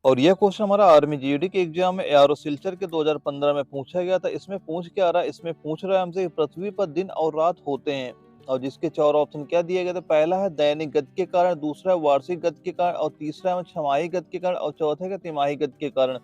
और यह क्वेश्चन हमारा आर्मी जीडी के एग्जाम में एआरओ सिलचर के 2015 में पूछा गया था। इसमें पूछ क्या रहा है, इसमें पूछ रहा है हमसे कि पृथ्वी पर दिन और रात होते हैं और जिसके चार ऑप्शन क्या दिए गए थे। पहला है दैनिक गति के कारण, दूसरा है वार्षिक गति के कारण और तीसरा है छमाही गति के कारण और चौथा है तिमाही गति के कारण।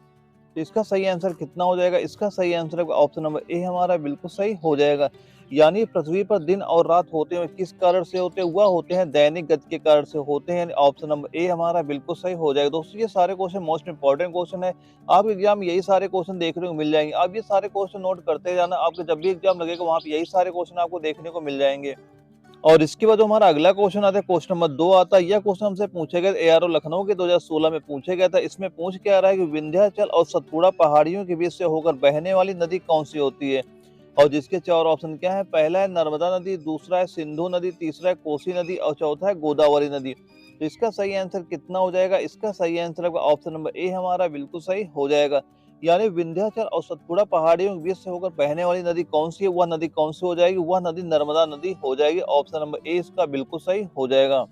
तो इसका सही आंसर कितना हो जाएगा? इसका सही आंसर है ऑप्शन नंबर ए हमारा बिल्कुल सही हो जाएगा। यानी पृथ्वी पर दिन और रात होते हैं किस कारण से होते हैं? वह होते हैं दैनिक गति के कारण से होते हैं। यानी ऑप्शन नंबर ए हमारा बिल्कुल सही हो जाएगा। दोस्तों ये सारे क्वेश्चन मोस्ट इंपॉर्टेंट क्वेश्चन है। आपके एग्जाम में यही सारे क्वेश्चन देखने को मिल जाएंगे। आप ये सारे क्वेश्चन नोट करते जाना, आपके जब भी एग्जाम लगेगा वहां पे यही सारे क्वेश्चन आपको देखने को मिल जाएंगे। और इसके बाद जो हमारा अगला क्वेश्चन आता है, क्वेश्चन नंबर 2 आता है। यह क्वेश्चन हमसे पूछे गए एआरओ लखनऊ के 2016 में पूछे गया था। इसमें पूछ क्या रहा है कि विंध्याचल और सतपुड़ा पहाड़ियों के बीच से होकर बहने वाली नदी कौन सी होती है? और जिसके चार ऑप्शन क्या है? पहला है नर्मदा नदी, दूसरा है सिंधु नदी, तीसरा है कोसी नदी और चौथा है गोदावरी नदी। तो इसका सही आंसर कितना हो जाएगा? इसका सही आंसर ऑप्शन नंबर ए हमारा बिल्कुल सही हो जाएगा। यानी विंध्याचल और सतपुड़ा पहाड़ियों के बीच से होकर बहने वाली नदी कौन सी है? वह नदी कौन सी हो जाएगी? वह नदी नर्मदा नदी हो जाएगी। ऑप्शन नंबर ए इसका बिल्कुल सही हो जाएगा।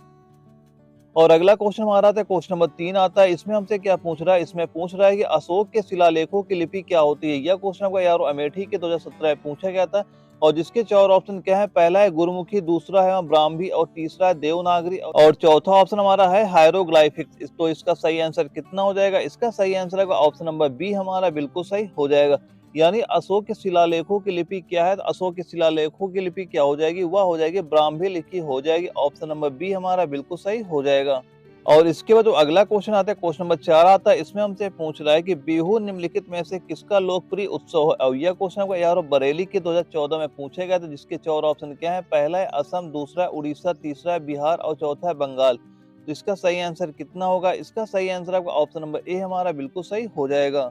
और अगला क्वेश्चन हमारा आता है, क्वेश्चन नंबर 3 आता है। इसमें हमसे क्या पूछ रहा है? इसमें पूछ रहा है कि अशोक के शिलालेखों की लिपि क्या होती है? यह क्वेश्चन आपका यार अमेठी के 2017 में पूछा गया था। और जिसके चार ऑप्शन क्या है? पहला है गुरुमुखी, दूसरा है ब्राह्मी और तीसरा है देवनागरी और चौथा ऑप्शन हमारा है हायरोग्लाइफिक्स। तो इसका सही आंसर कितना हो जाएगा? इसका सही आंसर है ऑप्शन नंबर बी हमारा बिल्कुल सही हो जाएगा। यानी अशोक के शिलालेखों की लिपि क्या है? तो अशोक के शिलालेखों की लिपि क्या हो जाएगी? वह हो जाएगी ब्राह्मी लिपि हो जाएगी। ऑप्शन नंबर बी हमारा बिल्कुल सही हो जाएगा। और इसके बाद जो अगला क्वेश्चन आता है, क्वेश्चन नंबर 4 आता है। इसमें हमसे पूछ रहा है कि बिहू निम्नलिखित में से किसका लोकप्रिय उत्सव है? और यह क्वेश्चन आपको यार बरेली के 2014 में पूछे गए थे। जिसके चार ऑप्शन क्या है? पहला है असम, दूसरा है उड़ीसा, तीसरा है बिहार और चौथा है बंगाल। तो इसका सही आंसर कितना होगा? इसका सही आंसर आपका ऑप्शन नंबर ए हमारा बिल्कुल सही हो जाएगा।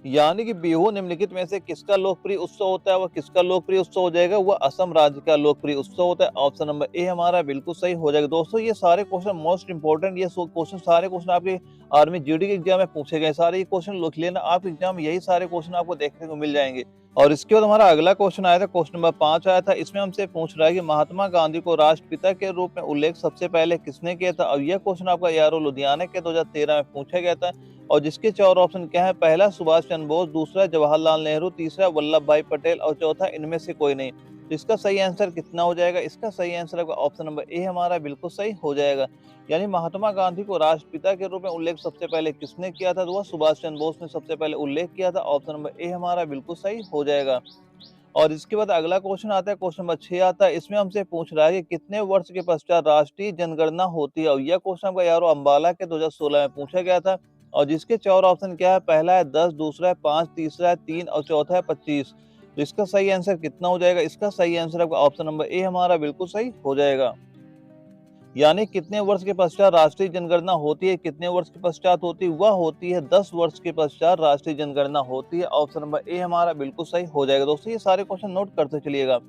यानी कि बिहू निम्नलिखित में से किसका लोकप्रिय उत्सव होता है? वह किसका लोकप्रिय उत्सव हो जाएगा? वह असम राज्य का लोकप्रिय उत्सव होता है। ऑप्शन नंबर ए हमारा बिल्कुल सही हो जाएगा। दोस्तों ये सारे क्वेश्चन मोस्ट इंपोर्टेंट, ये क्वेश्चन सारे क्वेश्चन आपके आर्मी जीडी के एग्जाम में पूछे गए। सारे ये क्वेश्चन लिख लेना, आप एग्जाम में यही सारे क्वेश्चन आपको देखने को मिल जाएंगे। और इसके बाद हमारा अगला क्वेश्चन आया था, क्वेश्चन नंबर 5 आया था। इसमें हमसे पूछ रहा है कि महात्मा गांधी को राष्ट्रपिता के रूप में उल्लेख सबसे पहले किसने किया था? और यह क्वेश्चन आपका यारो लुधियाना के 2013 में पूछा गया था। और जिसके चार ऑप्शन क्या है? पहला सुभाष चंद्र बोस, दूसरा जवाहरलाल नेहरू, तीसरा वल्लभ भाई पटेल और चौथा इनमें से कोई नहीं। तो इसका सही आंसर कितना हो जाएगा? इसका सही आंसर ऑप्शन नंबर ए हमारा बिल्कुल सही हो जाएगा। यानी महात्मा गांधी को राष्ट्रपिता के रूप में उल्लेख सबसे पहले किसने किया था? तो वह सुभाष चंद्र बोस ने सबसे पहले उल्लेख किया था। ऑप्शन नंबर ए हमारा बिल्कुल सही हो जाएगा। और इसके बाद अगला क्वेश्चन आता है, क्वेश्चन नंबर 6 आता है। इसमें हमसे पूछ रहा है कि कितने वर्ष के पश्चात राष्ट्रीय जनगणना होती है? और यह क्वेश्चन आपका यारो अंबाला के 2016 में पूछा गया था। और जिसके चार ऑप्शन क्या है? पहला है 10, दूसरा है 5, तीसरा है 3 और चौथा है 25। तो इसका सही आंसर कितना हो जाएगा? इसका सही आंसर आपका ऑप्शन नंबर ए हमारा बिल्कुल सही हो जाएगा। यानी कितने वर्ष के पश्चात राष्ट्रीय जनगणना होती है? कितने वर्ष के पश्चात होती है? वह होती है 10 वर्ष के पश्चात राष्ट्रीय जनगणना होती है। ऑप्शन नंबर ए हमारा बिल्कुल सही हो जाएगा। दोस्तों ये सारे क्वेश्चन नोट करते चलिएगा।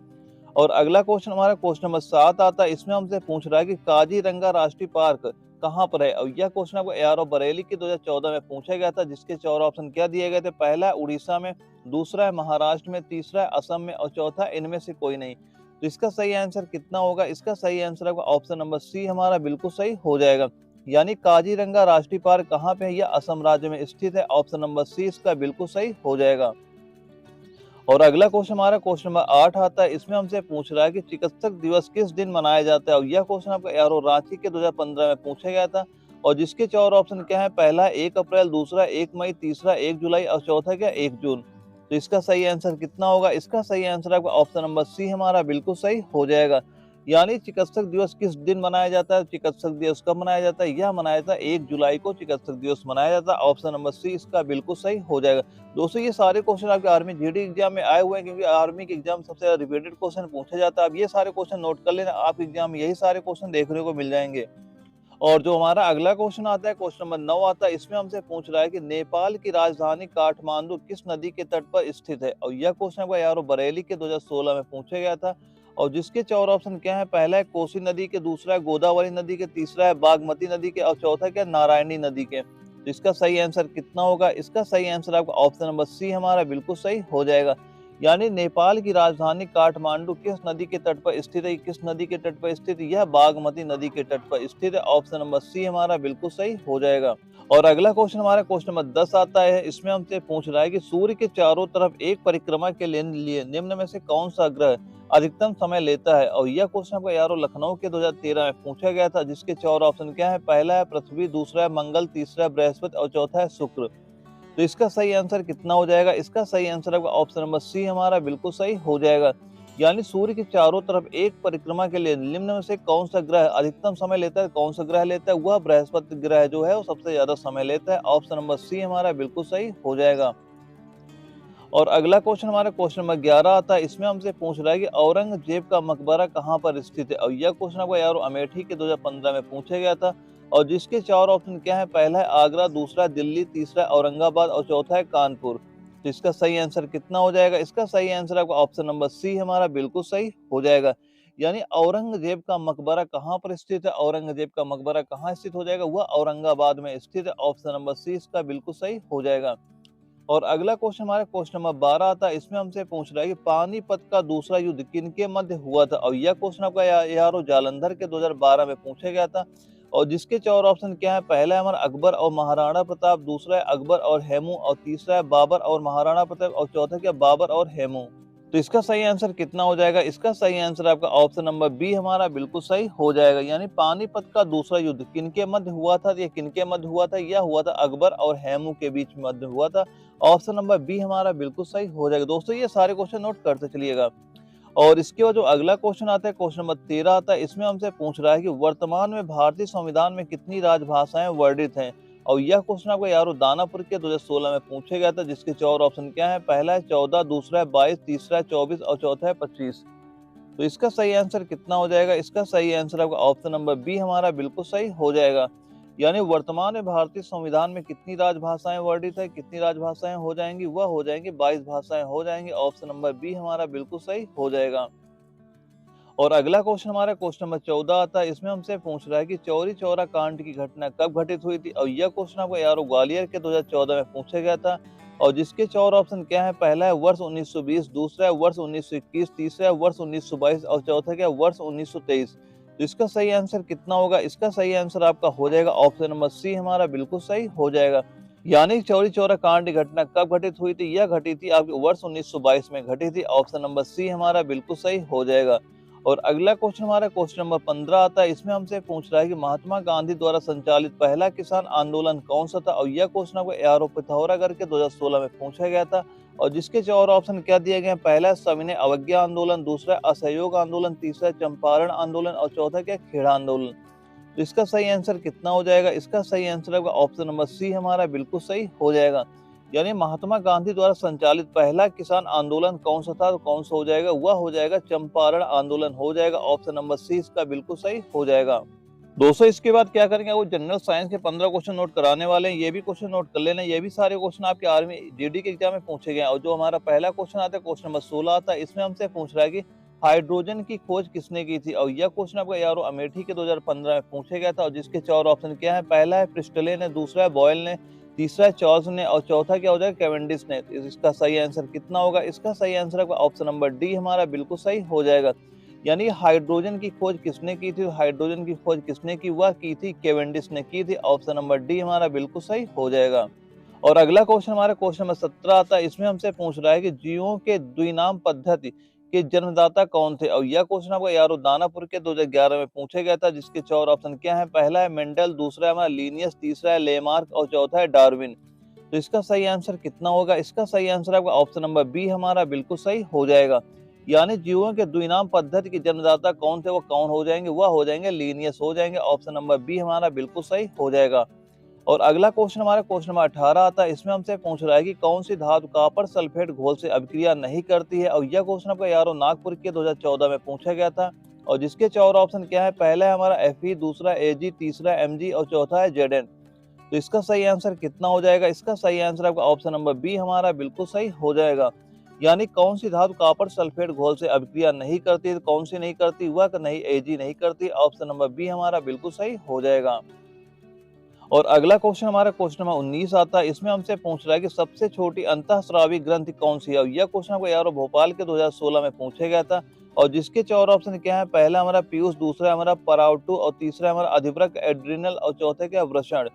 और अगला क्वेश्चन हमारा क्वेश्चन नंबर 7 आता है। इसमें हमसे पूछ रहा है कि काजीरंगा राष्ट्रीय पार्क कहाँ पर है? और यह क्वेश्चन आपको एआरओ बरेली के 2014 में पूछा गया था। जिसके चार ऑप्शन क्या दिए गए थे? पहला है उड़ीसा में, दूसरा है महाराष्ट्र में, तीसरा है असम में और चौथा इनमें से कोई नहीं। तो इसका सही आंसर कितना होगा? इसका सही आंसर आपका ऑप्शन नंबर सी हमारा बिल्कुल सही हो जाएगा। यानी काजीरंगा राष्ट्रीय पार्क कहाँ पे है? यह असम राज्य में स्थित है। ऑप्शन नंबर सी इसका बिल्कुल सही हो जाएगा। और अगला क्वेश्चन हमारा क्वेश्चन नंबर 8 आता है। इसमें हमसे पूछ रहा है कि चिकित्सक दिवस किस दिन मनाया जाता है? और यह क्वेश्चन आपका एआरओ रांची के 2015 में पूछा गया था। और जिसके चार ऑप्शन क्या है? पहला 1 अप्रैल, दूसरा 1 मई, तीसरा 1 जुलाई और चौथा क्या 1 जून। तो इसका सही आंसर कितना होगा? इसका सही आंसर आपका ऑप्शन नंबर सी हमारा बिल्कुल सही हो जाएगा। यानी चिकित्सक दिवस किस दिन मनाया जाता है? चिकित्सक दिवस कब मनाया जाता है? यह मनाया जाता है 1 जुलाई को चिकित्सक दिवस मनाया जाता है। ऑप्शन नंबर सी इसका बिल्कुल सही हो जाएगा। दोस्तों ये सारे क्वेश्चन आपके आर्मी जीडी एग्जाम में आए हुए हैं, क्योंकि आर्मी के एग्जाम सबसे ज्यादा रिपीटेड क्वेश्चन पूछा जाता है। अब ये सारे क्वेश्चन नोट कर लेना, आप एग्जाम में यही सारे क्वेश्चन देखने को मिल जाएंगे। और जो हमारा अगला क्वेश्चन आता है, क्वेश्चन नंबर 9 आता है। इसमें हमसे पूछ रहा है कि नेपाल की राजधानी काठमांडू किस नदी के तट पर स्थित है? और यह क्वेश्चन आपका यारो बरेली के 2016 में पूछा गया था। और जिसके चार ऑप्शन क्या है? पहला है कोसी नदी के, दूसरा है गोदावरी नदी के, तीसरा है बागमती नदी के और चौथा क्या नारायणी नदी के। तो इसका सही आंसर कितना होगा? इसका सही आंसर आपका ऑप्शन नंबर सी हमारा बिल्कुल सही हो जाएगा। यानी नेपाल की राजधानी काठमांडू किस नदी के तट पर स्थित है? किस नदी के तट पर स्थित है? यह बागमती नदी के तट पर स्थित है। ऑप्शन नंबर सी हमारा बिल्कुल सही हो जाएगा। और अगला क्वेश्चन हमारा क्वेश्चन नंबर 10 आता है। इसमें हमसे पूछ रहा है कि सूर्य के चारों तरफ एक परिक्रमा के लिए निम्न में से कौन सा ग्रह अधिकतम समय लेता है। और यह क्वेश्चन आपको यारो लखनऊ के 2013 में पूछा गया था, जिसके 4 ऑप्शन क्या है। पहला है पृथ्वी, दूसरा है मंगल, तीसरा है बृहस्पति और चौथा है शुक्र। तो इसका सही आंसर कितना हो जाएगा। इसका सही आंसर आपका ऑप्शन नंबर सी हमारा बिल्कुल सही हो जाएगा। यानी सूर्य के चारों तरफ एक परिक्रमा के लिए निम्न में से कौन सा ग्रह अधिकतम समय लेता है, कौन सा ग्रह लेता है, वह बृहस्पति ग्रह जो है वो सबसे ज्यादा समय लेता है। ऑप्शन नंबर सी हमारा बिल्कुल सही हो जाएगा। और अगला क्वेश्चन हमारा क्वेश्चन नंबर 11 आता है। इसमें हमसे पूछ रहा है कि औरंगजेब का मकबरा कहाँ पर स्थित है। और यह क्वेश्चन आपको यार अमेठी के 2015 में पूछा गया था। और जिसके 4 ऑप्शन क्या है। पहला है आगरा, दूसरा है दिल्ली, तीसरा है औरंगाबाद और चौथा है कानपुर। तो इसका सही आंसर कितना हो जाएगा। इसका सही आंसर आपका ऑप्शन नंबर सी हमारा बिल्कुल सही हो जाएगा। यानी औरंगजेब का मकबरा कहाँ पर स्थित है, औरंगजेब का मकबरा कहाँ स्थित हो जाएगा, वह औरंगाबाद में स्थित है। ऑप्शन नंबर सी इसका बिल्कुल सही हो जाएगा। और अगला क्वेश्चन हमारा क्वेश्चन नंबर 12 आता है। इसमें हमसे पूछ रहा है कि पानीपत का दूसरा युद्ध किनके मध्य हुआ था। और यह क्वेश्चन आपका यारो जालंधर के 2012 में पूछा गया था। और जिसके 4 ऑप्शन क्या है। पहला है हमारा अकबर और महाराणा प्रताप, दूसरा है अकबर और हेमू और तीसरा है बाबर और महाराणा प्रताप और चौथा क्या बाबर और हेमू। तो इसका सही आंसर कितना हो जाएगा। इसका सही आंसर आपका ऑप्शन नंबर बी हमारा बिल्कुल सही हो जाएगा। यानी पानीपत का दूसरा युद्ध किनके मध्य हुआ था, ये किनके मध्य हुआ था, यह हुआ था अकबर और हेमू के बीच मध्य हुआ था। ऑप्शन नंबर बी हमारा बिल्कुल सही हो जाएगा। दोस्तों ये सारे क्वेश्चन नोट करते चलिएगा। और इसके बाद जो अगला क्वेश्चन आता है क्वेश्चन नंबर 13 आता है। इसमें हमसे पूछ रहा है कि वर्तमान में भारतीय संविधान में कितनी राजभाषाएं वर्णित हैं। और यह क्वेश्चन आपको यारो दानापुर के 2016 में पूछा गया था, जिसके 4 ऑप्शन क्या है। पहला है 14, दूसरा है 22, तीसरा है 24 और चौथा है 25। तो इसका सही आंसर कितना हो जाएगा। इसका सही आंसर आपका ऑप्शन नंबर बी हमारा बिल्कुल सही हो जाएगा। यानी वर्तमान में भारतीय संविधान में कितनी राजभाषाएं वर्णित है, कितनी राजभाषाएं हो जाएंगी, वह हो जाएंगी 22 भाषाएं हो जाएंगी। ऑप्शन नंबर बी हमारा बिल्कुल सही हो जाएगा। और अगला क्वेश्चन हमारा क्वेश्चन नंबर 14 आता है। इसमें हमसे पूछ रहा है कि चौरी चौरा कांड की घटना कब घटित हुई थी। और यह क्वेश्चन आपको यारो ग्वालियर के 2014 में पूछा गया था। और जिसके 4 ऑप्शन क्या है। पहला है वर्ष 1920, दूसरा है वर्ष 1921, तीसरा है वर्ष 1922 और चौथा क्या वर्ष 1923। तो इसका सही आंसर कितना होगा। इसका सही आंसर आपका हो जाएगा ऑप्शन नंबर सी हमारा बिल्कुल सही हो जाएगा। यानी चौरी चौरा कांड की घटना कब घटित हुई थी। यह घटी थी आपके वर्ष 1922 में घटी थी। ऑप्शन नंबर सी हमारा बिल्कुल सही हो जाएगा। और अगला क्वेश्चन हमारा क्वेश्चन नंबर 15 आता है। इसमें हमसे पूछ रहा है कि महात्मा गांधी द्वारा संचालित पहला किसान आंदोलन कौन सा था। और यह क्वेश्चन आपको यारो पिथौरागढ़ के 2016 में पूछा गया था। और जिसके 4 ऑप्शन क्या दिए गए हैं। पहला है सविनय अवज्ञा आंदोलन, दूसरा है असहयोग आंदोलन, तीसरा है चंपारण आंदोलन और चौथा क्या खेड़ा आंदोलन। तो इसका सही आंसर कितना हो जाएगा। इसका सही आंसर होगा ऑप्शन नंबर सी हमारा बिल्कुल सही हो जाएगा। यानी महात्मा गांधी द्वारा संचालित पहला किसान आंदोलन कौन सा था, तो कौन सा हो जाएगा, वह हो जाएगा चंपारण आंदोलन हो जाएगा। ऑप्शन नंबर सी इसका बिल्कुल सही हो जाएगा। दोस्तों इसके बाद क्या करेंगे, वो जनरल साइंस के 15 क्वेश्चन नोट कराने वाले हैं। ये भी क्वेश्चन नोट कर लेना। ये भी सारे क्वेश्चन आपके आर्मी जीडी के एग्जाम में पूछे गए। और जो हमारा पहला क्वेश्चन आता है क्वेश्चन नंबर 16 आता है। इसमें हमसे पूछ रहा है कि हाइड्रोजन की खोज किसने की थी। और यह क्वेश्चन आपका यारो अमेठी के 2015 में पूछा गया था। और जिसके 4 ऑप्शन क्या है। पहला है प्रिस्टले ने, दूसरा है बॉयल ने, तीसरा है चार्ल्स ने और चौथा क्या हो जाएगा कैवेंडिश ने। इसका सही आंसर कितना होगा। इसका सही आंसर आपका ऑप्शन नंबर डी हमारा बिल्कुल सही हो जाएगा। यानी हाइड्रोजन की खोज किसने की थी, हाइड्रोजन की खोज किसने की, वह की थी केवेंडिश ने की थी। ऑप्शन नंबर डी हमारा बिल्कुल सही हो जाएगा। और अगला क्वेश्चन हमारा क्वेश्चन नंबर 17 आता है। इसमें हमसे पूछ रहा है कि जीवों के द्विनाम पद्धति के जन्मदाता कौन थे। और यह क्वेश्चन आपको यारो दानापुर के 2011 में पूछा गया था। जिसके 4 ऑप्शन क्या है। पहला है मेंडल, दूसरा है हमारा लीनियस, तीसरा है लेमार्क और चौथा है डार्विन। तो इसका सही आंसर कितना होगा। इसका सही आंसर आपका ऑप्शन नंबर बी हमारा बिल्कुल सही हो जाएगा। यानी जीवों के द्विनाम पद्धति के जन्मदाता कौन थे, वो कौन हो जाएंगे, वह हो जाएंगे लीनियस हो जाएंगे। ऑप्शन नंबर बी हमारा बिल्कुल सही हो जाएगा। और अगला क्वेश्चन हमारा क्वेश्चन नंबर 18 आता है। इसमें हमसे पूछ रहा है कि कौन सी धातु कॉपर सल्फेट घोल से अभिक्रिया नहीं करती है। और यह क्वेश्चन आपका यारो नागपुर के 2014 में पूछा गया था। और जिसके 4 ऑप्शन क्या है। पहला है हमारा Fe, दूसरा Ag, तीसरा Mg और चौथा है Zn। तो इसका सही आंसर कितना हो जाएगा। इसका सही आंसर आपका ऑप्शन नंबर बी हमारा बिल्कुल सही हो जाएगा। यानी कौन सी धातु कॉपर सल्फेट घोल से अभिक्रिया नहीं करती, तो कौन सी नहीं करती, वह नहीं Ag नहीं करती। ऑप्शन नंबर बी हमारा बिल्कुल सही हो जाएगा। और अगला क्वेश्चन हमारा क्वेश्चन नंबर 19 आता है। इसमें हमसे पूछ रहा है कि सबसे छोटी अंतःस्रावी ग्रंथि कौन सी है। और यह क्वेश्चन आपको यारो भोपाल के 2016 में पूछा गया था। और जिसके 4 ऑप्शन क्या है। पहला हमारा पीयूष, दूसरा हमारा पराउटू और तीसरा हमारा अधिवृक्क एड्रिनल और चौथे क्या वृषण।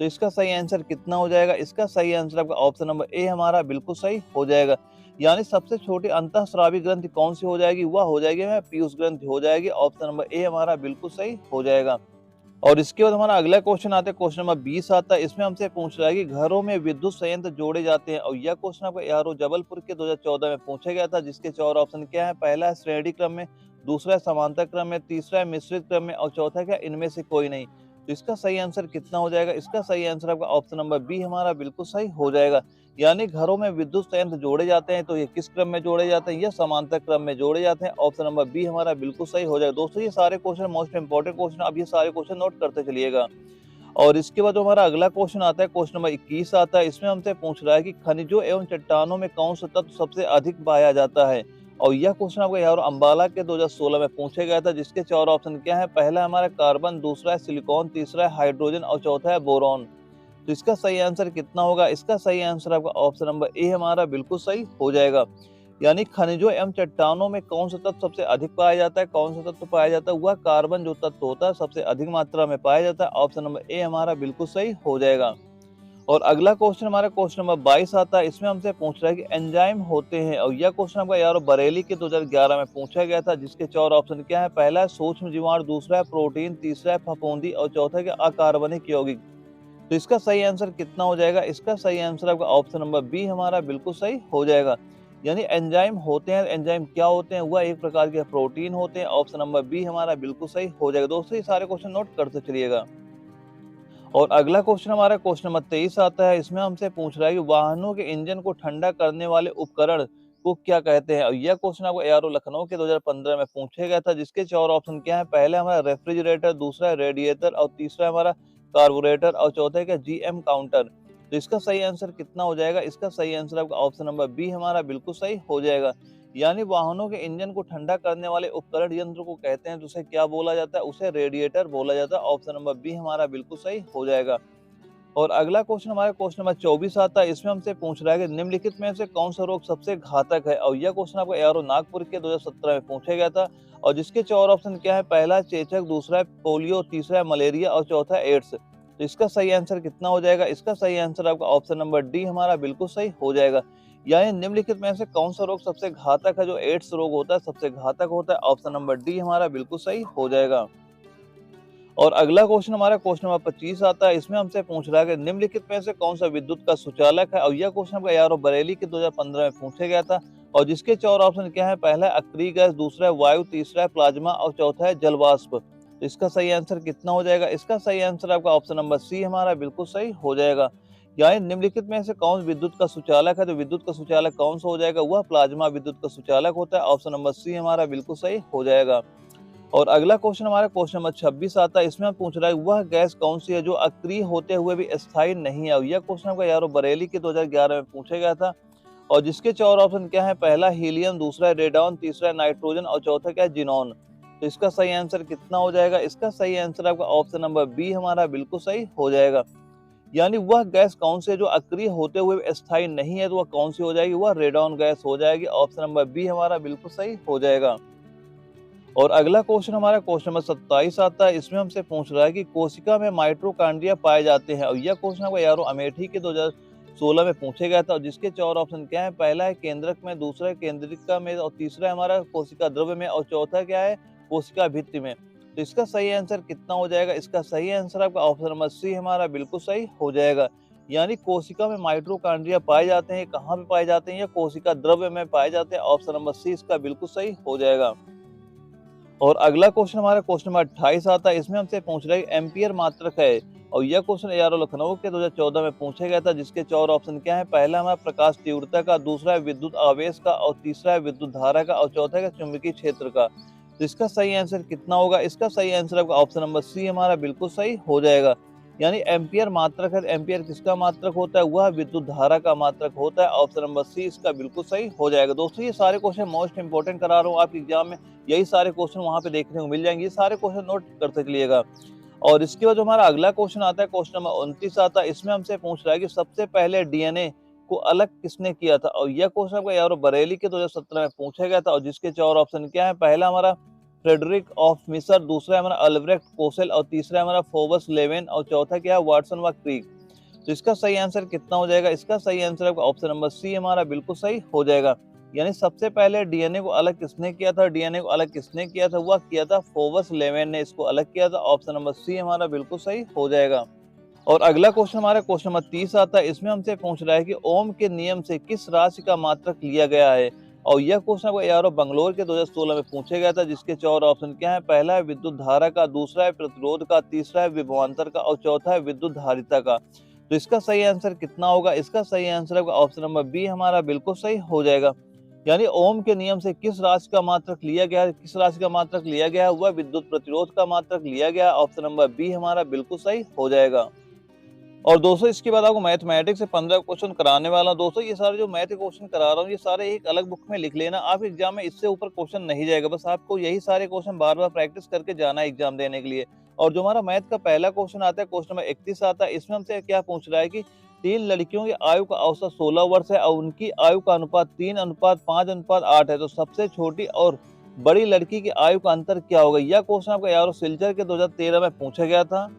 तो इसका सही आंसर कितना हो जाएगा? इसका सही आंसर आपका ऑप्शन नंबर ए हमारा बिल्कुल सही हो जाएगा। यानी सबसे छोटी अंतःस्रावी ग्रंथि कौन सी हो जाएगी? वह हो जाएगी पीयूष ग्रंथि हो जाएगी। ऑप्शन नंबर ए हमारा बिल्कुल सही हो जाएगा। और इसके बाद हमारा अगला क्वेश्चन आता है, क्वेश्चन नंबर 20 आता है। इसमें हमसे पूछ रहा है कि घरों में विद्युत संयंत्र जोड़े जाते हैं, और यह क्वेश्चन आपको यारो जबलपुर के 2014 में पूछा गया था, जिसके 4 ऑप्शन क्या है? पहला है श्रेणी क्रम में, दूसरा है समांतर क्रम में, तीसरा है मिश्रित क्रम में, और चौथा क्या? इनमें से कोई नहीं। तो इसका सही आंसर कितना हो जाएगा? इसका सही आंसर आपका ऑप्शन नंबर बी हमारा बिल्कुल सही हो जाएगा। यानी घरों में विद्युत संयंत्र जोड़े जाते हैं, तो ये किस क्रम में जोड़े जाते हैं? ये समांतर क्रम में जोड़े जाते हैं। ऑप्शन नंबर बी हमारा बिल्कुल सही हो जाएगा। दोस्तों ये सारे क्वेश्चन मोस्ट इंपॉर्टेंट क्वेश्चन, अब ये सारे क्वेश्चन नोट करते चलिएगा। और इसके बाद जो हमारा अगला क्वेश्चन आता है, क्वेश्चन नंबर 21 आता है। इसमें हमसे पूछ रहा है कि खनिजों एवं चट्टानों में कौन सा तत्व सबसे अधिक पाया जाता है? और यह क्वेश्चन आपको यार अंबाला के 2016 में पूछा गया था, जिसके 4 ऑप्शन क्या है? पहला है हमारा कार्बन, दूसरा है सिलिकॉन, तीसरा है हाइड्रोजन, और चौथा है बोरॉन। तो इसका सही आंसर कितना होगा? इसका सही आंसर आपका ऑप्शन नंबर ए हमारा बिल्कुल सही हो जाएगा। यानी खनिजों एवं चट्टानों में कौन सा तत्व सबसे अधिक पाया जाता है? कौन सा तत्व पाया जाता है? वह कार्बन जो तत्व होता है सबसे अधिक मात्रा में पाया जाता है। ऑप्शन नंबर ए हमारा बिल्कुल सही हो जाएगा। और अगला क्वेश्चन हमारा क्वेश्चन नंबर 22 आता है। इसमें हमसे पूछ रहा है कि एंजाइम होते हैं, और यह क्वेश्चन आपका यार बरेली के 2011 में पूछा गया था, जिसके 4 ऑप्शन क्या है? पहला है सूक्ष्म जीवाणु, दूसरा है प्रोटीन, तीसरा है फफूंदी, और चौथा है अकार्बनिक यौगिक। तो इसका सही आंसर कितना हो जाएगा? इसका सही आंसर आपका ऑप्शन नंबर बी हमारा बिल्कुल सही हो जाएगा। यानी एंजाइम होते हैं, एंजाइम क्या होते हैं? वह एक प्रकार के प्रोटीन होते हैं। ऑप्शन नंबर बी हमारा बिल्कुल सही हो जाएगा। दोस्तों ये सारे क्वेश्चन नोट करते चलिएगा। और अगला क्वेश्चन हमारा क्वेश्चन नंबर 23 आता है। इसमें हमसे पूछ रहा है कि वाहनों के इंजन को ठंडा करने वाले उपकरण को क्या कहते हैं? और यह क्वेश्चन आपको एआरओ लखनऊ के 2015 में पूछा गया था, जिसके 4 ऑप्शन क्या है? पहला हमारा रेफ्रिजरेटर, दूसरा है रेडिएटर, और तीसरा हमारा कार्बोरेटर, और चौथा है क्या? GM counter. तो इसका सही आंसर कितना हो जाएगा? इसका सही आंसर आपका ऑप्शन नंबर बी हमारा बिल्कुल सही हो जाएगा। यानी वाहनों के इंजन को ठंडा करने वाले उपकरण यंत्र को कहते हैं, जिसे क्या बोला जाता है? उसे रेडिएटर बोला जाता है। ऑप्शन नंबर बी हमारा बिल्कुल सही हो जाएगा। और अगला क्वेश्चन हमारा क्वेश्चन नंबर 24 आता है। इसमें हमसे पूछ रहा है कि निम्नलिखित में से कौन सा रोग सबसे घातक है? और यह क्वेश्चन आपको एआरओ नागपुर के 2017 में पूछा गया था, और जिसके 4 ऑप्शन क्या है? पहला है चेचक, दूसरा है पोलियो, तीसरा है मलेरिया, और चौथा है एड्स। तो इसका सही आंसर कितना हो जाएगा? इसका सही आंसर आपका ऑप्शन नंबर डी हमारा बिल्कुल सही हो जाएगा। यानी निम्नलिखित में से कौन सा रोग सबसे घातक है? जो एड्स रोग होता है सबसे घातक होता है। ऑप्शन नंबर डी हमारा बिल्कुल सही हो जाएगा। और अगला क्वेश्चन हमारा क्वेश्चन नंबर 25 आता है। इसमें हमसे पूछ रहा है कि निम्नलिखित में से कौन सा विद्युत का सुचालक है? और यह क्वेश्चन आपका यारो बरेली के 2015 में पूछा गया था, और जिसके 4 ऑप्शन क्या है? पहला है अक्रिय गैस, दूसरा है वायु, तीसरा है प्लाज्मा, और चौथा है जलवाष्प। तो इसका सही आंसर कितना हो जाएगा? इसका सही आंसर आपका ऑप्शन नंबर सी हमारा बिल्कुल सही हो जाएगा। यानी निम्नलिखित में से कौन विद्युत का सुचालक है? तो विद्युत का सुचालक कौन सा हो जाएगा? वह प्लाज्मा विद्युत का सुचालक होता है। ऑप्शन नंबर सी हमारा बिल्कुल सही हो जाएगा। और अगला क्वेश्चन हमारा क्वेश्चन नंबर 26 आता है। इसमें हम पूछ रहा है वह गैस कौन सी है जो अक्रिय होते हुए भी स्थायी नहीं है? यह क्वेश्चन आपका यारो बरेली के 2011 में पूछा गया था, और जिसके 4 ऑप्शन क्या है? पहला हीलियम, दूसरा है रेडॉन, तीसरा है नाइट्रोजन, और चौथा क्या है? जिनॉन। तो इसका सही आंसर कितना हो जाएगा? इसका सही आंसर आपका ऑप्शन नंबर बी हमारा बिल्कुल सही हो जाएगा। यानी वह गैस कौन सी है जो अक्रिय होते हुए भी स्थायी नहीं है? तो वह कौन सी हो जाएगी? वह रेडॉन गैस हो जाएगी। ऑप्शन नंबर बी हमारा बिल्कुल सही हो जाएगा। और अगला क्वेश्चन हमारा क्वेश्चन नंबर 27 आता है। इसमें हमसे पूछ रहा है कि कोशिका में माइटोकॉन्ड्रिया पाए जाते हैं, और यह क्वेश्चन आपको यारो अमेठी के 2016 में पूछा गया था, और जिसके 4 ऑप्शन क्या है? पहला है केंद्रक में, दूसरा है केंद्रिका में, और तीसरा है हमारा कोशिका द्रव्य में, और चौथा क्या है? कोशिका भित्ति में। तो इसका सही आंसर कितना हो जाएगा? इसका सही आंसर आपका ऑप्शन नंबर सी हमारा बिल्कुल सही हो जाएगा। यानी कोशिका में माइटोकॉन्ड्रिया पाए जाते हैं, कहाँ पे पाए जाते हैं? या कोशिका द्रव्य में पाए जाते हैं। ऑप्शन नंबर सी इसका बिल्कुल सही हो जाएगा। और अगला क्वेश्चन हमारा क्वेश्चन नंबर 28 आता है। इसमें हमसे पूछ रहा है एम्पियर मात्रक है, और यह क्वेश्चन यारो लखनऊ के 2014 में पूछा गया था, जिसके 4 ऑप्शन क्या है? पहला हमारा प्रकाश तीव्रता का, दूसरा है विद्युत आवेश का, और तीसरा है विद्युत धारा का, और चौथा है चुंबकीय क्षेत्र का। तो इसका सही आंसर कितना होगा? इसका सही आंसर आपका ऑप्शन नंबर सी हमारा बिल्कुल सही हो जाएगा। यानी एम्पियर मात्रक है, एम्पियर किसका मात्रक होता है? वह विद्युत धारा का मात्रक होता है। ऑप्शन नंबर सी इसका बिल्कुल सही हो जाएगा। दोस्तों ये सारे क्वेश्चन मोस्ट इंपोर्टेंट करा रहा हूँ आपके एग्जाम में, यही सारे क्वेश्चन वहां पे देखने को मिल जाएंगे। ये सारे क्वेश्चन नोट करते चलिएगा। और इसके बाद जो हमारा अगला क्वेश्चन आता है, क्वेश्चन नंबर 29 आता है। इसमें हमसे पूछ रहा है कि सबसे पहले डीएनए को अलग किसने किया था? और यह क्वेश्चन आपको यारो बरेली के 2017 में पूछा गया था, और जिसके 4 ऑप्शन क्या है? पहला हमारा फ्रेडरिक ऑफ मिसर, दूसरा है हमारा अल्ब्रेक्ट कोसेल और तीसरा है हमारा फोबस लेवेन और चौथा क्या है वाटसन व क्रिक। तो इसका सही आंसर कितना हो जाएगा? इसका सही आंसर आपका ऑप्शन नंबर सी हमारा बिल्कुल सही हो जाएगा। यानी सबसे पहले डीएनए को अलग किसने किया था? डीएनए को अलग किसने किया था? वह किया था फोबस लेवेन ने इसको अलग किया था। ऑप्शन नंबर सी हमारा बिल्कुल सही हो जाएगा। और अगला क्वेश्चन हमारा क्वेश्चन नंबर 30 आता है। इसमें हमसे पूछ रहा है कि ओम के नियम से किस राशि का मात्रक लिया गया है? और यह क्वेश्चन आपको यारो बंगलोर के 2016 में पूछा गया था, जिसके 4 ऑप्शन क्या है? पहला है विद्युत धारा का, दूसरा है प्रतिरोध का, तीसरा है विभवांतर का और चौथा है विद्युत धारिता का। तो इसका सही आंसर कितना होगा? इसका सही आंसर आपका ऑप्शन नंबर बी हमारा बिल्कुल सही हो जाएगा। यानी ओम के नियम से किस राशि का मात्रक लिया गया है? किस राशि का मात्रक लिया गया है? वह विद्युत प्रतिरोध का मात्रक लिया गया। ऑप्शन नंबर बी हमारा बिल्कुल सही हो जाएगा। और दोस्तों इसके बाद आपको मैथमेटिक्स से 15 क्वेश्चन कराने वाला हूं। दोस्तों ये सारे जो मैथ के क्वेश्चन करा रहा हूँ, ये सारे एक अलग बुक में लिख लेना। आप एग्जाम में इससे ऊपर क्वेश्चन नहीं जाएगा, बस आपको यही सारे क्वेश्चन बार बार प्रैक्टिस करके जाना है एग्जाम देने के लिए। और जो हमारा मैथ का पहला क्वेश्चन आता है, क्वेश्चन नंबर 31 आता है। इसमें हमसे क्या पूछ रहा है कि 3 लड़कियों की आयु का औसत 16 वर्ष है और उनकी आयु का अनुपात 3:5:8 है। तो सबसे छोटी और बड़ी लड़की की आयु का अंतर क्या होगा? यह क्वेश्चन आपका यारो सिल्चर के 2013 में पूछा गया था।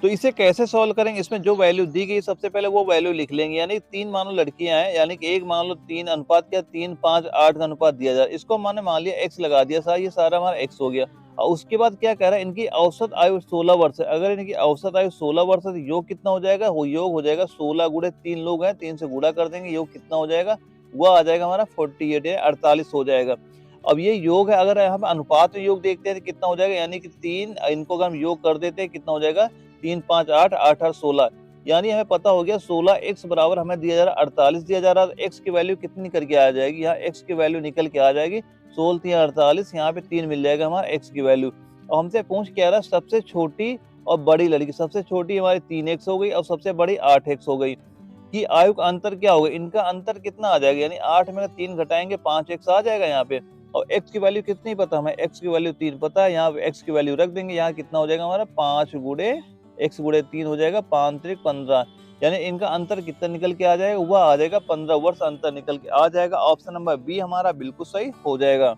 तो इसे कैसे सॉल्व करेंगे? इसमें जो वैल्यू दी गई सबसे पहले वो वैल्यू लिख लेंगे। यानी 3 मान लो लड़कियां हैं, यानी कि एक मान लो 3 अनुपात क्या 3:5:8 का अनुपात दिया जाए, इसको मैंने मान लिया x लगा दिया, सारा ये सारा हमारा x हो गया। और उसके बाद क्या कह रहा है? इनकी औसत आयु 16 वर्ष है। अगर इनकी औसत आयु 16 वर्ष है तो योग कितना हो जाएगा? वो योग हो जाएगा 16 गुणे 3 लोग हैं, 3 से गुणा कर देंगे, योग कितना हो जाएगा? वह आ जाएगा हमारा 48 या 48 हो जाएगा। अब ये योग है, अगर हम अनुपात में योग देखते हैं तो कितना हो जाएगा? यानी कि 3 इनको अगर हम योग कर देते हैं कितना हो जाएगा? 3:5:8 8 16। यानी हमें पता हो गया 16 x बराबर हमें दिया जा रहा है 48 दिया जा रहा है। x की वैल्यू कितनी करके आ जाएगी? यहाँ x की वैल्यू निकल के आ जाएगी 16 3 48, यहाँ पे 3 मिल जाएगा हमारा x की वैल्यू। और हमसे पूछ क्या रहा है? सबसे छोटी और बड़ी लड़की, सबसे छोटी हमारी 3x हो गई और सबसे बड़ी 8x हो गई कि आयु का अंतर क्या होगा? इनका अंतर कितना आ जाएगा? यानी 8 में 3 घटाएंगे 5x आ जाएगा यहाँ पे। और x की वैल्यू कितनी पता हमें? x की वैल्यू 3 पता है, यहाँ x की वैल्यू रख देंगे। यहाँ कितना हो जाएगा हमारा? 5 गुणे x गुणे 3 हो जाएगा 5 3 15। यानी इनका अंतर कितना निकल के आ जाएगा? वह आ जाएगा 15 वर्ष अंतर निकल के आ जाएगा। ऑप्शन नंबर बी हमारा बिल्कुल सही हो जाएगा।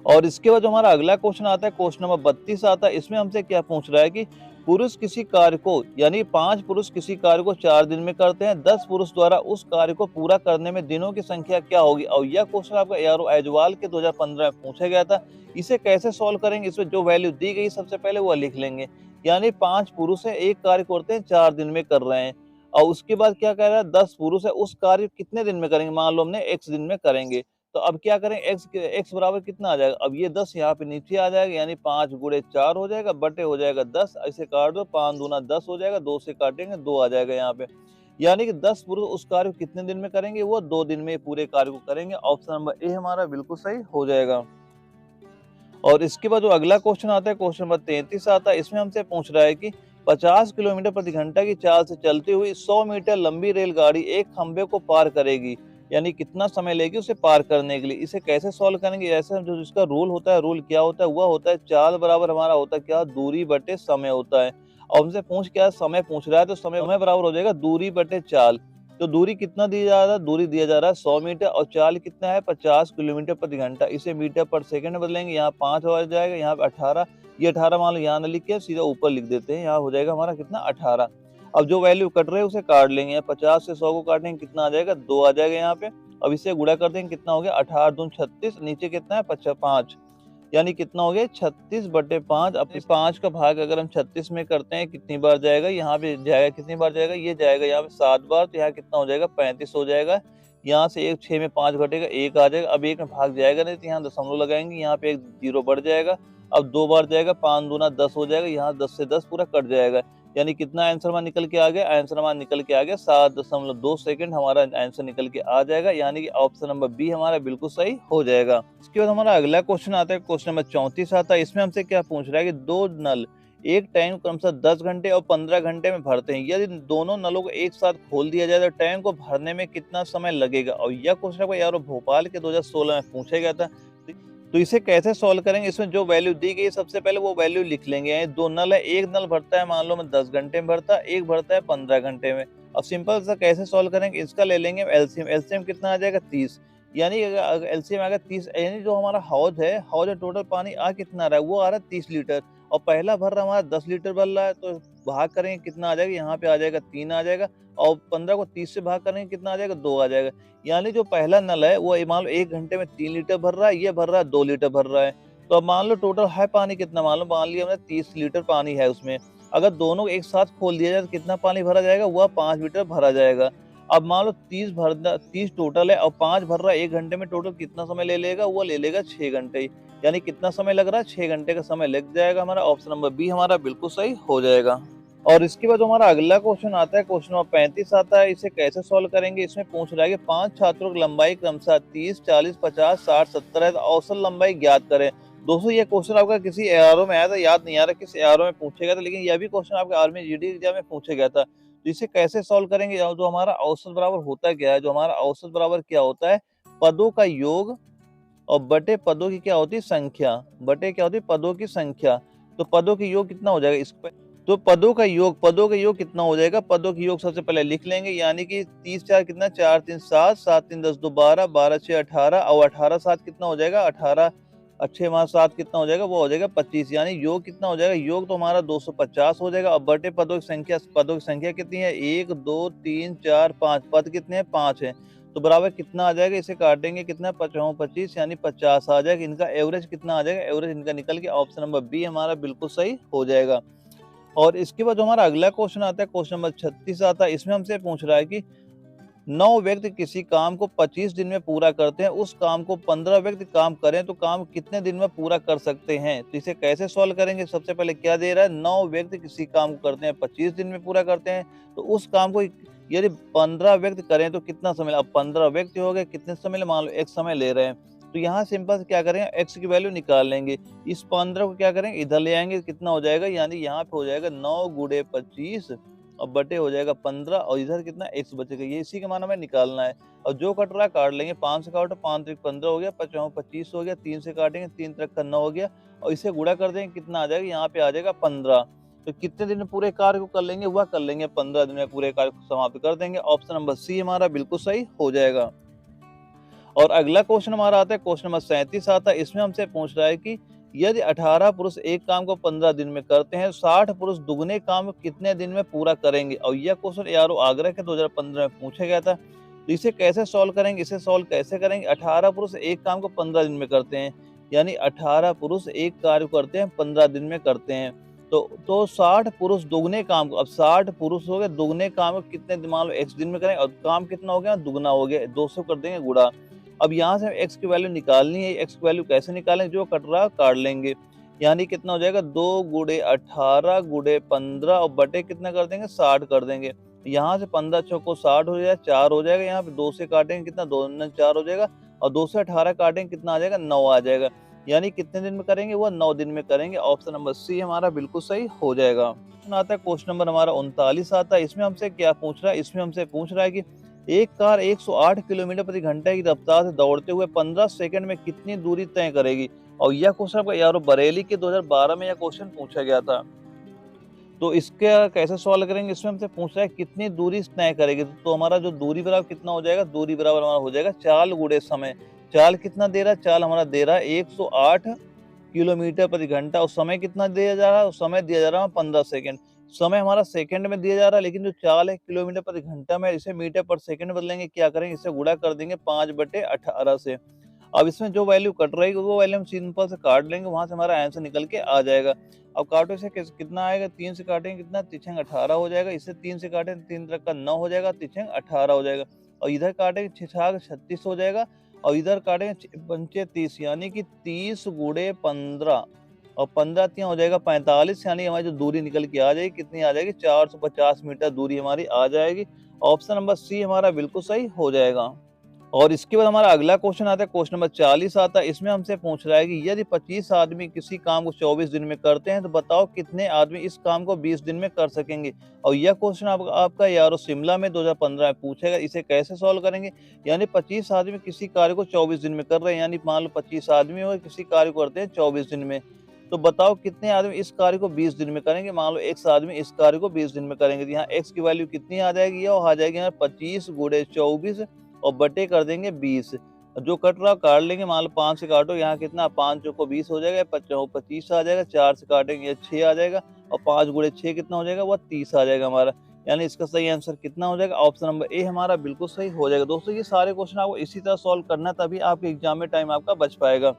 और इसके बाद जो हमारा अगला क्वेश्चन आता है, क्वेश्चन नंबर 32 आता है। इसमें हमसे क्या पूछ रहा है कि पुरुष किसी कार्य को, यानी 5 पुरुष किसी कार्य को 4 दिन में करते हैं, 10 पुरुष द्वारा उस कार्य को पूरा करने में दिनों की संख्या क्या होगी? और यह क्वेश्चन आपका यारो एजवाल के 2015 में पूछा गया था। इसे कैसे सॉल्व करेंगे? इसमें जो वैल्यू दी गई सबसे पहले वो लिख लेंगे। यानी 5 पुरुष है, एक कार्य करते हैं 4 दिन में कर रहे हैं। और उसके बाद क्या कह रहा है? 10 पुरुष है, उस कार्य कितने दिन में करेंगे? मान लो हमने x दिन में करेंगे। तो अब क्या करें? x बराबर कितना आ जाएगा? अब ये 10 यहाँ पे नीचे आ जाएगा, यानी 5 गुणे 4 हो जाएगा, बटे हो जाएगा 10। ऐसे काट दो, 5 दूना 10 हो जाएगा, 2 से काटेंगे 2 आ जाएगा यहाँ पे। यानी कि 10 पुरुष उस कार्य को कितने दिन में करेंगे? वो 2 दिन में पूरे कार्य को करेंगे। ऑप्शन नंबर ए हमारा बिल्कुल सही हो जाएगा। और इसके बाद जो अगला क्वेश्चन आता है, क्वेश्चन नंबर 33 आता है। इसमें हमसे पूछ रहा है कि 50 किलोमीटर प्रति घंटा की चाल से चलती हुई 100 मीटर लंबी रेलगाड़ी एक खंबे को पार करेगी, यानी कितना समय लेगी उसे पार करने के लिए? इसे कैसे सॉल्व करेंगे? ऐसे जो इसका रूल होता है, रूल क्या होता है? वह होता है चाल बराबर हमारा होता है क्या? दूरी बटे समय होता है। और हमसे पूछ क्या? समय पूछ रहा है, तो समय बराबर हो जाएगा दूरी बटे चाल। तो दूरी कितना दिया जा रहा है? दूरी दिया जा रहा है 100 मीटर और चाल कितना है? 50 किलोमीटर प्रति घंटा। इसे मीटर पर सेकंड बदलेंगे, यहाँ 5 हो जाएगा, यहाँ पे 18। ये 18 मान लो यहाँ न लिख के सीधा ऊपर लिख देते हैं, यहाँ हो जाएगा हमारा कितना? 18। अब जो वैल्यू कट रहे हैं उसे काट लेंगे। 50 से 100 को काटेंगे कितना आ जाएगा? 2 आ जाएगा यहाँ पे। अब इसे गुणा कर देंगे, कितना हो गया? 18 दूनी 36, नीचे कितना है? 5, यानी कितना हो गया? 36/5। अब 5 का भाग अगर हम 36 में करते हैं कितनी बार जाएगा? यहाँ पे जाएगा कितनी बार जाएगा? ये जाएगा यहाँ पे 7 बार, तो यहाँ कितना हो जाएगा? 35 हो जाएगा। यहाँ से 6 में 5 घटेगा, 1 आ जाएगा। अब 1 में भाग जाएगा नहीं, तो यहाँ दशमलव लगाएंगे, यहाँ पे 1 जीरो बढ़ जाएगा। अब 2 बार जाएगा, 5 दूना 10 हो जाएगा, यहाँ 10 से 10 पूरा कट जाएगा। यानी कितना आंसर हमारा निकल के आ गया? आंसर हमारा निकल के आ गया 7.2 सेकंड हमारा आंसर निकल के आ जाएगा। यानी कि ऑप्शन नंबर बी हमारा बिल्कुल सही हो जाएगा। इसके बाद हमारा अगला क्वेश्चन आता है, क्वेश्चन नंबर 34 आता है। इसमें हमसे क्या पूछ रहा है कि 2 नल एक टैंक क्रमशः 10 घंटे और 15 घंटे में भरते हैं। यदि दोनों नलों को एक साथ खोल दिया जाए तो टैंक को भरने में कितना समय लगेगा? और यह क्वेश्चन आपको यारो भोपाल के 2016 में पूछा गया था। तो इसे कैसे सॉल्व करेंगे? इसमें जो वैल्यू दी गई है सबसे पहले वो वैल्यू लिख लेंगे। यानी 2 नल है, एक नल भरता है मान लो मैं 10 घंटे में भरता है, एक भरता है 15 घंटे में। अब सिंपल सा कैसे सॉल्व करेंगे? इसका ले लेंगे एलसीएम। एलसीएम कितना आ जाएगा? 30। यानी अगर एलसीएम आ गया 30, यानी जो हमारा हौज है, हौज में टोटल पानी आ कितना रहा है, वो आ रहा है 30 लीटर और पहला भर रहा हमारा 10 लीटर भर रहा है, तो भाग करेंगे कितना आ जाएगा, यहाँ पे आ जाएगा 3 आ जाएगा और 15 को 30 से भाग करेंगे कितना आ जाएगा, 2 आ जाएगा। यानी जो पहला नल है वो मान लो 1 घंटे में 3 लीटर भर रहा है, ये भर रहा है 2 लीटर भर रहा है। तो अब मान लो टोटल है पानी कितना, मान लिया हमने 30 लीटर पानी है उसमें। अगर दोनों एक साथ खोल दिया जाए तो कितना पानी भरा जाएगा, वह 5 लीटर भरा जाएगा। अब मान लो 30 टोटल है और 5 भर रहा है 1 घंटे में, टोटल कितना समय ले लेगा, वो ले लेगा 6 घंटे। यानी कितना समय लग रहा है, 6 घंटे का समय लग जाएगा हमारा। ऑप्शन नंबर बी हमारा बिल्कुल सही हो जाएगा। और इसके बाद हमारा अगला क्वेश्चन आता है, क्वेश्चन नंबर 35 आता है। इसे कैसे सॉल्व करेंगे, इसमें पूछ रहा है कि 5 छात्रों की लंबाई क्रमशः 30, 40, 50, 60, 70 है, तो औसत लंबाई ज्ञात करें। दोस्तों ये क्वेश्चन आपका किसी एआरओ में आया था, याद नहीं आ रहा किस एआरओ में पूछा गया था, लेकिन यह भी क्वेश्चन आपके आर्मी जीडी एग्जाम में पूछा गया था। तो इसे कैसे सॉल्व करेंगे, जो हमारा औसत बराबर होता क्या है, जो हमारा औसत बराबर क्या होता है, पदों का योग और बटे पदों की क्या होती है, संख्या, बटे क्या होती है, पदों की संख्या। तो पदों की योग कितना हो जाएगा इस पे, तो पदों का योग कितना हो जाएगा, पदों की योग सबसे पहले लिख लेंगे, यानी कि 30 4 कितना, 4 3 7, 7 3 10 2 12, 12 6 18 और 18 7 कितना हो जाएगा, 18 अच्छे मास 7 कितना हो जाएगा, वो हो जाएगा 25। यानी योग कितना हो जाएगा, योग तो हमारा 250 हो जाएगा। अब बटे पदों की संख्या कितनी है, 1 2 3 4 5, पद कितने हैं, 5 है। तो बराबर कितना आ जाएगा, इसे काटेंगे कितना, 5 25 यानी 50 आ जाएगा। इनका एवरेज कितना आ जाएगा, एवरेज इनका निकल के ऑप्शन नंबर बी हमारा बिल्कुल सही हो जाएगा। और इसके बाद जो हमारा अगला क्वेश्चन आता है, क्वेश्चन नंबर 36 आता है। इसमें हमसे पूछ रहा है कि 9 व्यक्ति किसी काम को 25 दिन में पूरा करते हैं, उस काम को 15 व्यक्ति काम करें तो काम कितने दिन में पूरा कर सकते हैं। तो इसे कैसे सॉल्व करेंगे, सबसे पहले क्या दे रहा है, 9 व्यक्ति किसी काम को करते हैं, 25 दिन में पूरा करते हैं, तो उस काम को यदि 15 व्यक्ति करें तो कितना समय, अब 15 व्यक्ति हो गए, कितने समय मान लो एक समय ले रहे हैं, तो यहाँ सिंपल से क्या करेंगे, एक्स की वैल्यू निकाल लेंगे। इस 15 को क्या करेंगे, इधर ले आएंगे, कितना हो जाएगा, यानी यहाँ पे हो जाएगा 9 गुणे 25 और बटे हो जाएगा 15 और इधर कितना एक्स बचेगा, ये इसी के माना में निकालना है। और जो कट रहा है काट लेंगे, 5 से काटो, 5 त्रिक 15 हो गया, 5 25 हो गया, 3 से काटेंगे, 3 त्रिक का 9 हो गया और इसे गुणा कर देंगे, कितना आ जाएगा, यहाँ पे आ जाएगा 15। तो कितने दिन में पूरे कार्य को कर लेंगे, वह कर लेंगे 15 दिन में पूरे कार्य को समाप्त कर देंगे। ऑप्शन नंबर सी हमारा बिल्कुल सही हो जाएगा। और अगला क्वेश्चन हमारा आता है, क्वेश्चन नंबर 37 आता है। इसमें हमसे पूछ रहा है कि यदि 18 पुरुष एक काम को 15 दिन में करते हैं, 60 पुरुष दुगने काम को कितने दिन में पूरा करेंगे। और यह क्वेश्चन यारो आगरा के 2015 में पूछा गया था। तो इसे कैसे सॉल्व करेंगे, इसे सॉल्व कैसे करेंगे, 18 पुरुष एक काम को 15 दिन में करते हैं, यानी 18 पुरुष एक कार्य करते हैं 15 दिन में करते हैं। तो 60 पुरुष दुगने काम को, अब 60 पुरुष हो गए, दुगने काम को कितने मान लो एक्स दिन में करें और काम कितना हो गया, दुगना हो गया, 200 कर देंगे गुणा। अब यहाँ से एक्स की वैल्यू निकालनी है, एक्स की वैल्यू कैसे निकालें, जो कट रहा काट लेंगे, यानी कितना हो जाएगा, 2 गुणे 18 गुणे 15 और बटे कितना कर देंगे, 60 कर देंगे। यहाँ से 15 चौको 60 हो जाएगा, 4 हो जाएगा, यहाँ पे 2 से काटेंगे कितना, 2 9 4 हो जाएगा और 2 से 18 काटेंगे कितना आ जाएगा, 9 आ जाएगा। यानी कितने दिन में करेंगे, वो 9 दिन में करेंगे। ऑप्शन नंबर सी हमारा बिल्कुल सही हो जाएगा। आता है क्वेश्चन नंबर हमारा 39 आता है। इसमें हमसे क्या पूछ रहा है, इसमें हमसे पूछ रहा है कि एक कार 108 किलोमीटर प्रति घंटे की रफ्तार से दौड़ते हुए 15 सेकंड में कितनी दूरी तय करेगी। और यह क्वेश्चन आपका यारो बरेली के 2012 में यह क्वेश्चन पूछा गया था। तो इसके कैसे सॉल्व करेंगे, इसमें हमसे पूछ रहा है कितनी दूरी तय करेगी। तो हमारा जो दूरी बराबर कितना हो जाएगा, दूरी बराबर हमारा हो जाएगा चाल गुणे समय। चाल कितना दे रहा है, चाल हमारा दे रहा है 108 किलोमीटर प्रति घंटा और समय कितना दिया जा रहा है, समय दिया जा रहा है 15 सेकंड। समय हमारा सेकंड में दिया जा रहा है, लेकिन जो चाल है किलोमीटर प्रति घंटा में, इसे मीटर पर सेकंड बदलेंगे, क्या करेंगे, इसे गुणा कर देंगे 5/18 से। अब इसमें जो वैल्यू कट रहेगी वो वैल्यू हम सिंपल से काट लेंगे, वहां से हमारा आंसर निकल के आ जाएगा। अब काटो से कितना आएगा, 3 से काटेंगे कितना, 3 18 हो जाएगा। इससे 3 से काटेंगे 3 तक का 9 हो जाएगा, 3 18 हो जाएगा। और इधर काटेंगे 6 36 हो जाएगा और इधर काटेंगे 5 30, यानी कि 30 गुणे 15 और 15 क्या हो जाएगा 45, यानी हमारी जो दूरी निकल के आ जाएगी कितनी आ जाएगी, 450 मीटर दूरी हमारी आ जाएगी। ऑप्शन नंबर सी हमारा बिल्कुल सही हो जाएगा। और इसके बाद हमारा अगला क्वेश्चन आता है, क्वेश्चन नंबर 40 आता है। इसमें हमसे पूछ रहा है कि यदि 25 आदमी किसी काम को 24 दिन में करते हैं तो बताओ कितने आदमी इस काम को 20 दिन में कर सकेंगे। और यह क्वेश्चन आपका यारो शिमला में 2015 में पूछेगा। इसे कैसे सॉल्व करेंगे, यानी 25 आदमी किसी कार्य को 24 दिन में कर रहे हैं, यानी मान लो 25 आदमी हो किसी कार्य को करते हैं 24 दिन में, तो बताओ कितने आदमी इस कार्य को 20 दिन में करेंगे। मान लो x आदमी इस कार्य को 20 दिन में करेंगे, तो यहाँ x की वैल्यू कितनी आ जाएगी, यह आ जाएगी यहाँ 25 गुणे 24 और बटे कर देंगे 20। जो कट रहा काट लेंगे, मान लो 5 से काटो, यहाँ कितना 5 चौको 20 हो जाएगा, 25 आ जाएगा, 4 से काटेंगे 6 आ जाएगा और 5 गुणे 6 कितना हो जाएगा, वह 30 आ जाएगा हमारा। यानी इसका सही आंसर कितना हो जाएगा, ऑप्शन नंबर ए हमारा बिल्कुल सही हो जाएगा। दोस्तों ये सारे क्वेश्चन आपको इसी तरह सॉल्व करना है, तभी आपके एग्जाम में टाइम आपका बच पाएगा।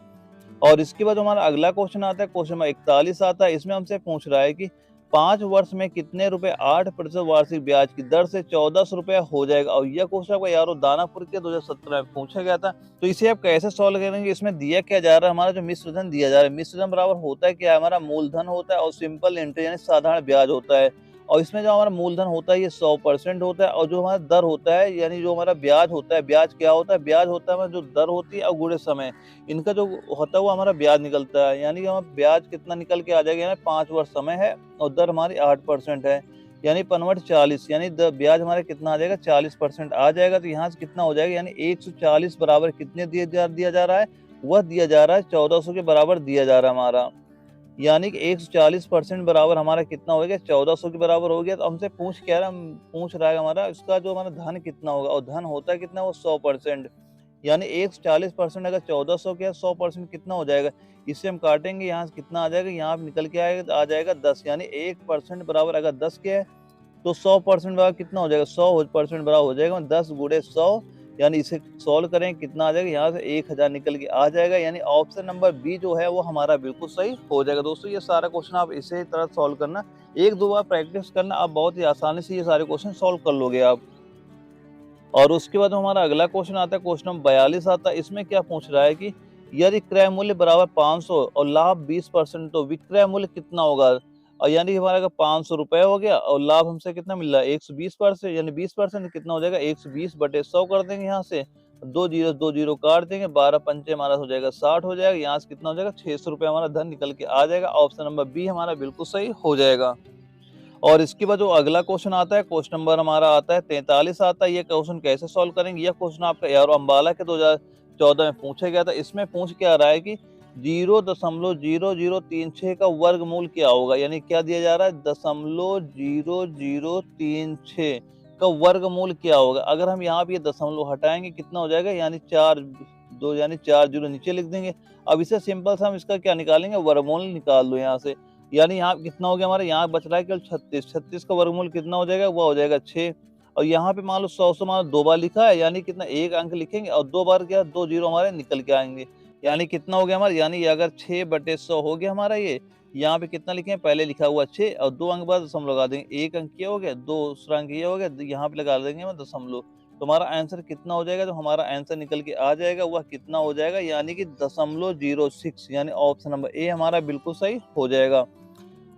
और इसके बाद हमारा अगला क्वेश्चन आता है, क्वेश्चन नंबर 41 आता है। इसमें हमसे पूछ रहा है कि 5 वर्ष में कितने रुपए 8% वार्षिक ब्याज की दर से 1400 रुपया हो जाएगा। और यह क्वेश्चन आपको यारो दानापुर के 2017 में पूछा गया था। तो इसे आप कैसे सॉल्व करेंगे, इसमें दिया क्या जा रहा है, हमारा जो मिश्रधन दिया जा रहा है, मिश्रधन बराबर होता है क्या, हमारा मूलधन होता है और सिंपल इंटरेस्ट यानी साधारण ब्याज होता है। और इसमें जो हमारा मूलधन होता है ये 100% होता है, और जो हमारा दर होता है यानी जो हमारा ब्याज होता है, ब्याज क्या होता है, ब्याज होता है हमारा जो दर होती है और गुणे समय, इनका जो होता है वो हमारा ब्याज निकलता है। यानी कि हमारा ब्याज कितना निकल के आ जाएगा, यानी 5 वर्ष समय है और दर हमारी 8% है, यानी पनवट 40, यानी ब्याज हमारा कितना आ जाएगा, 40% आ जाएगा। तो यहाँ से कितना हो जाएगा, यानी 140 बराबर कितने दिया जा रहा है, वह दिया जा रहा है 1400 के बराबर दिया जा रहा है हमारा। यानी कि 140% बराबर हमारा कितना हो गया, 1400 के बराबर हो गया। तो हमसे पूछ रहा है हमारा इसका जो हमारा धन कितना होगा, और धन होता है कितना, वो 100%। यानी 140% अगर 1400 के 100% कितना हो जाएगा, इससे हम काटेंगे, यहाँ से कितना आ जाएगा, यहाँ निकल के आ जाएगा 10। यानी 1% बराबर अगर 10 के है तो 100% बराबर कितना हो जाएगा, 100% बराबर हो जाएगा 10 गुणे 100। यानी इसे सॉल्व करें कितना आ जाएगा, यहाँ से 1000 निकल के आ जाएगा। यानी ऑप्शन नंबर बी जो है वो हमारा बिल्कुल सही हो जाएगा। दोस्तों ये सारा क्वेश्चन आप इसी तरह सॉल्व करना, एक दो बार प्रैक्टिस करना, आप बहुत ही आसानी से ये सारे क्वेश्चन सॉल्व कर लोगे आप। और उसके बाद हमारा अगला क्वेश्चन आता है, क्वेश्चन नंबर 42 आता है। इसमें क्या पूछ रहा है कि यदि क्रय मूल्य बराबर 500 और लाभ 20% तो विक्रय मूल्य कितना होगा। और यानी हमारा अगर 500 रुपए हो गया और लाभ हमसे कितना मिल रहा है 120%, यानी 20% कितना हो जाएगा, 120/100 कर देंगे, यहाँ से 2 जीरो काट देंगे, 12 पंचे हमारा हो जाएगा 60 हो जाएगा। यहाँ से कितना हो जाएगा, 600 रुपये हमारा धन निकल के आ जाएगा। ऑप्शन नंबर बी हमारा बिल्कुल सही हो जाएगा। और इसके बाद जो अगला क्वेश्चन आता है, क्वेश्चन नंबर हमारा आता है 43 आता है। ये क्वेश्चन कैसे सॉल्व करेंगे, यह क्वेश्चन आपका यार अम्बाला के 2014 में पूछा गया था। इसमें पूछ क्या रहा है कि 0.0036 का वर्गमूल क्या होगा। यानी क्या दिया जा रहा है, 0.0036 का वर्गमूल क्या होगा। अगर हम यहाँ पे ये दशमलव हटाएंगे कितना हो जाएगा, यानी 4 यानी 4 जीरो नीचे लिख देंगे। अब इसे सिंपल सा हम इसका क्या निकालेंगे, वर्गमूल निकाल दो यहाँ से। यानी यहाँ कितना हो गया, हमारे यहाँ बच रहा है केवल 36, 36 का वर्गमूल कितना हो जाएगा, वो हो जाएगा 6। और यहाँ पे मान लो 100 से मान लो 2 बार लिखा है, यानी कितना एक अंक लिखेंगे और 2 बार क्या 2 जीरो हमारे निकल के आएंगे। यानी कितना हो गया हमारा, यानी अगर 6/100 हो गया हमारा ये, यहाँ पे कितना लिखे, पहले लिखा हुआ 6 और 2 अंक बाद दशमलव लगा देंगे, एक अंक ये हो गया, दूसरा अंक ये हो गया, यहाँ पे लगा देंगे हम दशमलव। तो हमारा आंसर कितना हो जाएगा, जो हमारा आंसर निकल के आ जाएगा वह कितना हो जाएगा, यानी कि 0.06, यानी ऑप्शन नंबर ए हमारा बिल्कुल सही हो जाएगा।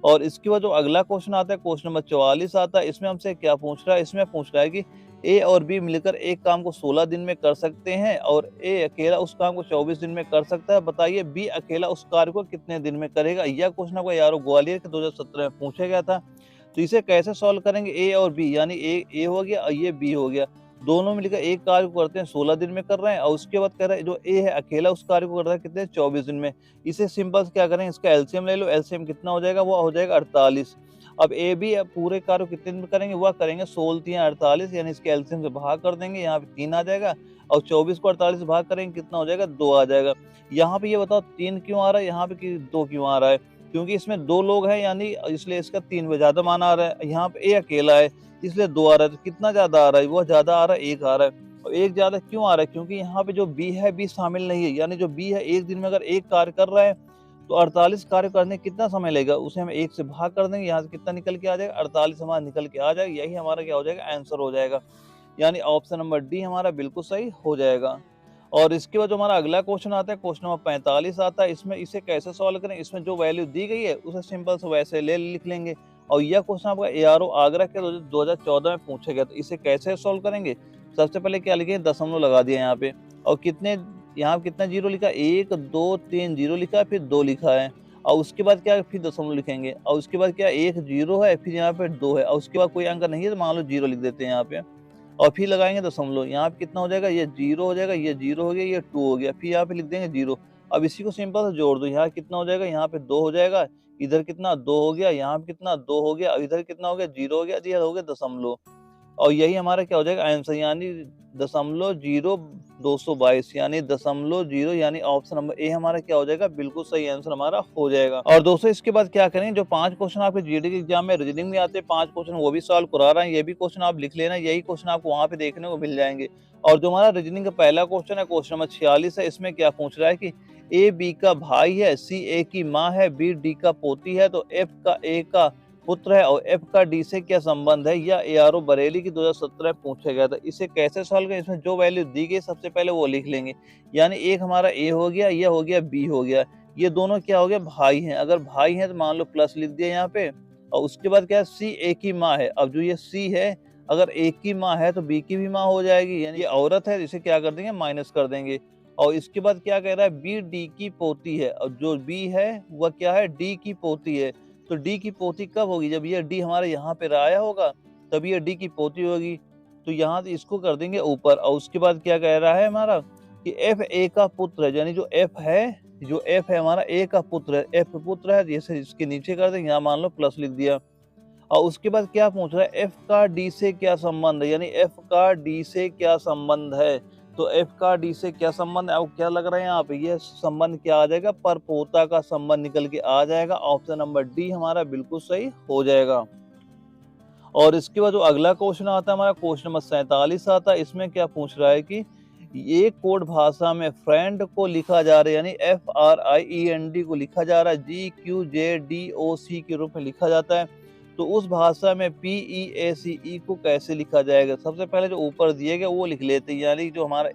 और इसके बाद जो अगला क्वेश्चन आता है, क्वेश्चन नंबर 44 आता है। इसमें हमसे क्या पूछ रहा है, इसमें पूछ रहा है कि ए और बी मिलकर एक काम को 16 दिन में कर सकते हैं और ए अकेला उस काम को 24 दिन में कर सकता है। बताइए बी अकेला उस कार्य को कितने दिन में करेगा। यह क्वेश्चन आपको यारो ग्वालियर के 2017 में पूछा गया था। तो इसे कैसे सॉल्व करेंगे, ए और बी, यानी ए हो गया और ये बी हो गया, दोनों मिलकर एक कार्य को करते हैं 16 दिन में कर रहे हैं। और उसके बाद कह रहा है जो ए है अकेला उस कार्य को कर रहा है कितने 24 दिन में। इसे सिंपल से क्या करें, इसका एलसीएम ले लो, एलसीएम कितना हो जाएगा, वो हो जाएगा 48। अब ए बी पूरे कार्य को कितने दिन में करेंगे, वह करेंगे 16 3 48, यानी इसके एलसीएम से भाग कर देंगे, यहाँ पे 3 आ जाएगा और 24 को 48 से भाग करेंगे कितना हो जाएगा, 2 आ जाएगा। यहाँ पे ये बताओ 3 क्यों आ रहा है, यहाँ पे 2 क्यों आ रहा है, क्योंकि इसमें 2 लोग हैं, यानी इसलिए इसका 3 पे ज्यादा मान आ रहा है। यहाँ पे ए अकेला है इसलिए 2 आ रहा है, तो कितना ज्यादा आ रहा है, वो ज्यादा आ रहा है, 1 आ रहा है। और 1 ज्यादा क्यों आ रहा है, क्योंकि यहाँ पे जो बी है, बी शामिल नहीं है। यानी जो बी है एक दिन में अगर एक कार्य कर रहा है तो 48 कार्य करने कितना समय लगेगा, उसे हम 1 से भाग कर देंगे, यहाँ से कितना निकल के आ जाएगा, 48 हमारा निकल के आ जाएगा। यही हमारा क्या हो जाएगा, आंसर हो जाएगा। यानी ऑप्शन नंबर डी हमारा बिल्कुल सही हो जाएगा। और इसके बाद जो हमारा अगला क्वेश्चन आता है, क्वेश्चन नंबर 45 आता है। इसमें इसे कैसे सॉल्व करें, इसमें जो वैल्यू दी गई है उसे सिंपल से वैसे लिख लेंगे। और यह क्वेश्चन आपका एआरओ आगरा के 2014 में पूछा गया। तो इसे कैसे सॉल्व करेंगे, सबसे पहले क्या लिखे, दशमलव लगा दिया यहाँ पे। और कितने, यहाँ कितना जीरो लिखा, 1 2 3 जीरो लिखा है, फिर 2 लिखा है। और उसके बाद क्या, फिर दशमलव लिखेंगे। और उसके बाद क्या, 1 जीरो है, फिर यहाँ पे 2 है, और उसके बाद कोई अंक नहीं है तो मान लो 0 लिख देते हैं यहाँ पे। और फिर लगाएंगे दशमलव, यहाँ पे कितना हो जाएगा, ये 0 हो जाएगा, ये 0 हो गया, ये 2 हो गया, फिर यहाँ पे लिख देंगे 0। अब इसी को सिंपल से जोड़ दो, यहाँ कितना हो जाएगा, यहाँ पे 2 हो जाएगा, इधर कितना 2 हो गया, यहाँ पे कितना 2 हो गया, और इधर कितना हो गया 0 हो गया, ये हो गया दशमलव। और यही हमारा क्या हो जाएगा आंसर, यानी 0.0 222 यानी 0.0 यानी ऑप्शन नंबर ए हमारा क्या हो जाएगा, बिल्कुल सही आंसर हमारा हो जाएगा। और दोस्तों इसके बाद क्या करेंगे, जो 5 क्वेश्चन आपके जीडी के एग्जाम में रीजनिंग में आते हैं 5 क्वेश्चन वो भी सॉल्व करा रहे हैं, ये भी क्वेश्चन आप लिख लेना, यही क्वेश्चन आपको वहाँ पे देखने को मिल जाएंगे। और जो हमारा रीजनिंग का पहला क्वेश्चन है क्वेश्चन नंबर 46 है, इसमें क्या पूछ रहा है कि ए बी का भाई है, सी ए की माँ है, बी डी का पोती है, तो एफ का ए का पुत्र है और एफ का डी से क्या संबंध है, या एआरओ बरेली की 2017 पूछा गया था। इसे कैसे सॉल्व करें, इसमें जो वैल्यू दी गई सबसे पहले वो लिख लेंगे, यानी एक हमारा ए हो गया, यह हो गया बी हो गया, ये दोनों क्या हो गया, भाई हैं। अगर भाई हैं तो मान लो प्लस लिख दिया यहाँ पे। और उसके बाद क्या है, सी ए की माँ है। अब जो ये सी है, अगर ए की माँ है तो बी की भी माँ हो जाएगी, यानी ये औरत है, इसे क्या कर देंगे, माइनस कर देंगे। और इसके बाद क्या कह रहा है, बी डी की पोती है, और जो बी है वह क्या है, डी की पोती है। तो डी की पोती कब होगी, जब ये डी हमारे यहाँ पे आया होगा तब ये डी की पोती होगी। तो यहाँ से इसको कर देंगे ऊपर। और उसके बाद क्या कह रहा है हमारा कि एफ ए का पुत्र है, यानी जो एफ है, जो एफ है हमारा ए का पुत्र है, एफ पुत्र है, जैसे इसके नीचे कर देंगे, यहाँ मान लो प्लस लिख दिया। और उसके बाद क्या पूछ रहा है, एफ का डी से क्या संबंध है, यानी एफ का डी से क्या संबंध है। तो एफ का डी से क्या संबंध है, अब क्या लग रहा है यहाँ पे, ये संबंध क्या आ जाएगा, परपोता का संबंध निकल के आ जाएगा। ऑप्शन नंबर डी हमारा बिल्कुल सही हो जाएगा। और इसके बाद जो अगला क्वेश्चन आता है हमारा क्वेश्चन नंबर 47 आता है, इसमें क्या पूछ रहा है कि ये कोड भाषा में फ्रेंड को लिखा जा रहा है, यानी FRIEND को लिखा जा रहा है, GQJDOC के रूप में लिखा जाता है। तो उस भाषा में PEACE को कैसे लिखा जाएगा। सबसे पहले जो ऊपर दिए गए वो लिख लेते हैं, यानी जो हमारा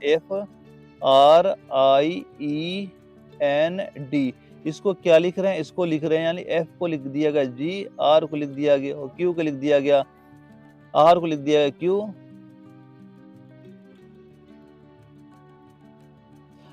FRIEND, इसको क्या लिख रहे हैं, इसको लिख रहे हैं, यानी F को लिख दिया गया G, R को लिख दिया गया और Q को लिख दिया गया, R को लिख दिया गया Q,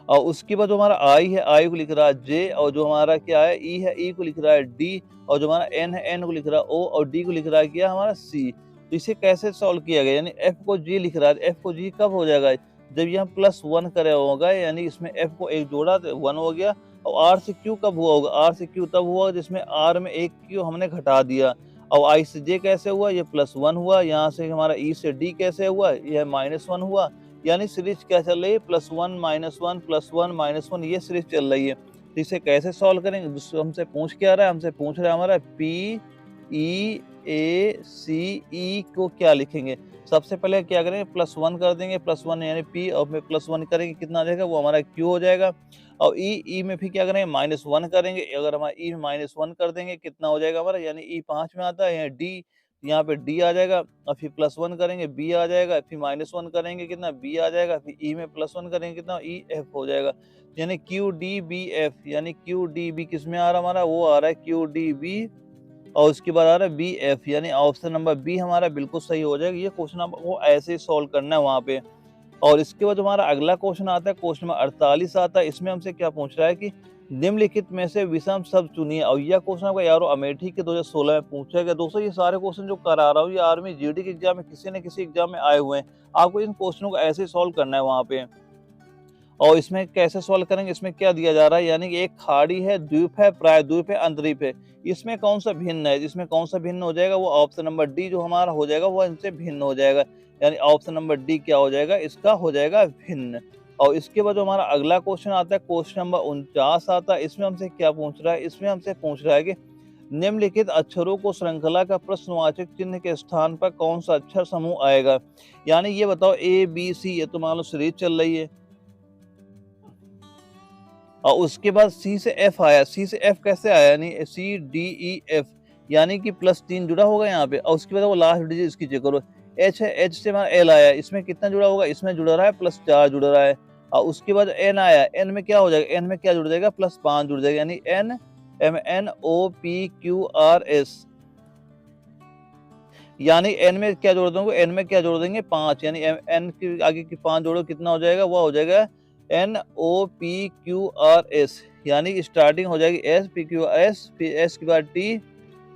और उसके बाद जो हमारा I है, I को लिख रहा है J, और जो हमारा क्या है E है, E को लिख रहा है D, और जो हमारा N है, N को लिख रहा है O, और D को लिख रहा है क्या हमारा C। तो इसे कैसे सॉल्व किया गया, यानी F को G लिख रहा है, F को G कब हो जाएगा, जब यहाँ +1 करे होगा, यानी इसमें F को एक जोड़ा तो 1 हो गया। और R से Q कब हुआ होगा, R से Q तब हुआ जिसमें R में एक Q हमने घटा दिया। और I से J कैसे हुआ, ये +1 हुआ। यहाँ से हमारा E से D कैसे हुआ, यह -1 हुआ। यानी सीरीज क्या चल रही है, +1 -1 +1 -1, ये सीरीज चल रही है। तो इसे कैसे सॉल्व करेंगे, हमसे पूछ क्या रहा है, हमसे पूछ रहा है हमारा PEACE को क्या लिखेंगे। सबसे पहले क्या करेंगे, +1 कर देंगे, +1 यानी P और में +1 करेंगे, कितना आ जाएगा, वो हमारा Q हो जाएगा। और E में फिर क्या करेंगे, -1 करेंगे। अगर हमारा E में -1 कर देंगे कितना हो जाएगा हमारा, यानी E 5 में आता है, यहाँ D, यहाँ पे D आ जाएगा। और फिर +1 करेंगे B आ जाएगा, फिर -1 करेंगे कितना, B आ जाएगा। फिर E में +1 करेंगे कितना, EF हो जाएगा। यानी QDBF, यानी QDB किस में आ रहा है हमारा, वो आ रहा है QDB, और उसके बाद आ रहा है BF, यानी ऑप्शन नंबर बी हमारा बिल्कुल सही हो जाएगा। ये क्वेश्चन आपको ऐसे ही सॉल्व करना है वहाँ पे। और इसके बाद हमारा अगला क्वेश्चन आता है, क्वेश्चन नंबर 48 आता है। इसमें हमसे क्या पूछ रहा है कि निम्नलिखित में से विषम शब्द चुनिए। और यह क्वेश्चन आपका यारो अमेठी के 2016 में पूछा गया। दोस्तों ये सारे क्वेश्चन जो करा रहा हूँ ये आर्मी जीडी के एग्जाम में किसी न किसी एग्जाम में आए हुए हैं। आपको इन क्वेश्चनों को ऐसे ही सॉल्व करना है वहाँ पे। और इसमें कैसे सॉल्व करेंगे, इसमें क्या दिया जा रहा है, यानी कि एक खाड़ी है, द्वीप है, प्रायद्वीप है, अंतरीप है। इसमें कौन सा भिन्न है, इसमें कौन सा भिन्न हो जाएगा, वो ऑप्शन नंबर डी जो हमारा हो जाएगा वो इनसे भिन्न हो जाएगा। यानी ऑप्शन नंबर डी क्या हो जाएगा, इसका हो जाएगा भिन्न। और इसके बाद जो हमारा अगला क्वेश्चन आता है, क्वेश्चन नंबर 49 आता है। इसमें हमसे क्या पूछ रहा है, इसमें हमसे पूछ रहा है कि निम्नलिखित अक्षरों को श्रृंखला का प्रश्नवाचक चिन्ह के स्थान पर कौन सा अक्षर समूह आएगा। यानी ये बताओ ABC, ये तो मान लो सीरीज चल रही है, और उसके बाद सी से एफ आया। सी से एफ कैसे आया, यानी CDEF, यानी कि +3 जुड़ा होगा यहाँ पे। और उसके बाद वो लास्ट डिजिट इसकी चेक करो, H है, H से हमारा L आया, इसमें कितना जुड़ा होगा, इसमें जुड़ा रहा है +4 जुड़ रहा है। और उसके बाद N आया, N में क्या हो जाएगा, N में क्या जुड़ जाएगा, +5 जुड़ जाएगा, यानी NMNOPQRS। यानी N में क्या जोड़ दोगे, N में क्या जोड़ देंगे 5, यानी N के आगे की 5 जोड़ो कितना हो जाएगा, वो हो जाएगा NOPQRS। यानी स्टार्टिंग हो जाएगी SPQRS, फिर S के बाद T,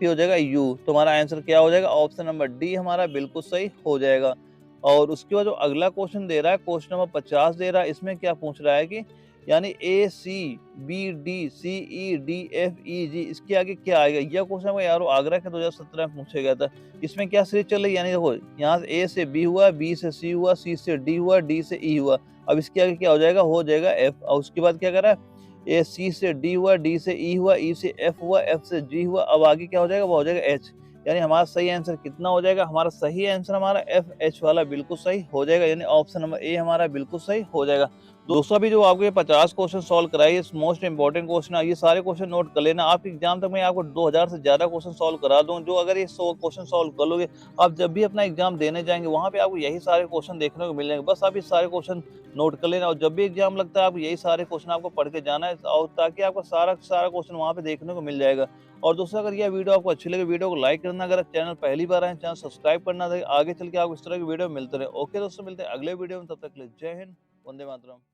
फिर हो जाएगा U। तो हमारा आंसर क्या हो जाएगा, ऑप्शन नंबर डी हमारा बिल्कुल सही हो जाएगा। और उसके बाद जो अगला क्वेश्चन दे रहा है, क्वेश्चन नंबर 50 दे रहा है। इसमें क्या पूछ रहा है कि यानी ए, सी, बी, डी, सी, ई, डी, एफ, ई, जी इसके आगे क्या आएगा? यह क्वेश्चन हमको यारो आगरा के 2017 में पूछा गया था। इसमें क्या सीरीज़ चल रही है यानी देखो यहाँ से ए से बी हुआ, बी से सी हुआ, सी से डी हुआ, डी से ई हुआ। अब इसके आगे क्या हो जाएगा एफ और उसके बाद क्या करा ए सी से डी हुआ, डी से ई हुआ, ई से एफ हुआ, एफ से जी हुआ। अब आगे क्या हो जाएगा? वो हो जाएगा एच। यानी हमारा सही आंसर कितना हो जाएगा? हमारा सही आंसर हमारा एफ एच वाला बिल्कुल सही हो जाएगा, यानी ऑप्शन नंबर ए हमारा बिल्कुल सही हो जाएगा। दोस्तों अभी जो आपको ये 50 क्वेश्चन सॉल्व कराए, इस मोस्ट इंपॉर्टेंट क्वेश्चन है, ये सारे क्वेश्चन नोट कर लेना। आपके एग्जाम तक मैं आपको 2000 से ज़्यादा क्वेश्चन सॉल्व करा दूँ, जो अगर ये 100 क्वेश्चन सॉल्व कर लोगे, आप जब भी अपना एग्जाम देने जाएंगे वहाँ पे आपको यही सारे क्वेश्चन देखने को मिल जाएंगे। बस आप ये सारे क्वेश्चन नोट कर लेना और जब भी एग्जाम लगता है आप यही सारे क्वेश्चन आपको पढ़ के जाना है और ताकि आपको सारा सारा क्वेश्चन वहाँ पे देखने को मिल जाएगा। और दोस्तों अगर यह वीडियो आपको अच्छी लगे, वीडियो को लाइक करना, अगर चैनल पहली बार आए चैनल सब्सक्राइब करना, आगे चल के आपको इस तरह की वीडियो मिलते रहे। ओके दोस्तों, मिलते हैं अगले वीडियो में, तब तक के लिए जय हिंद, वंदे मातरम।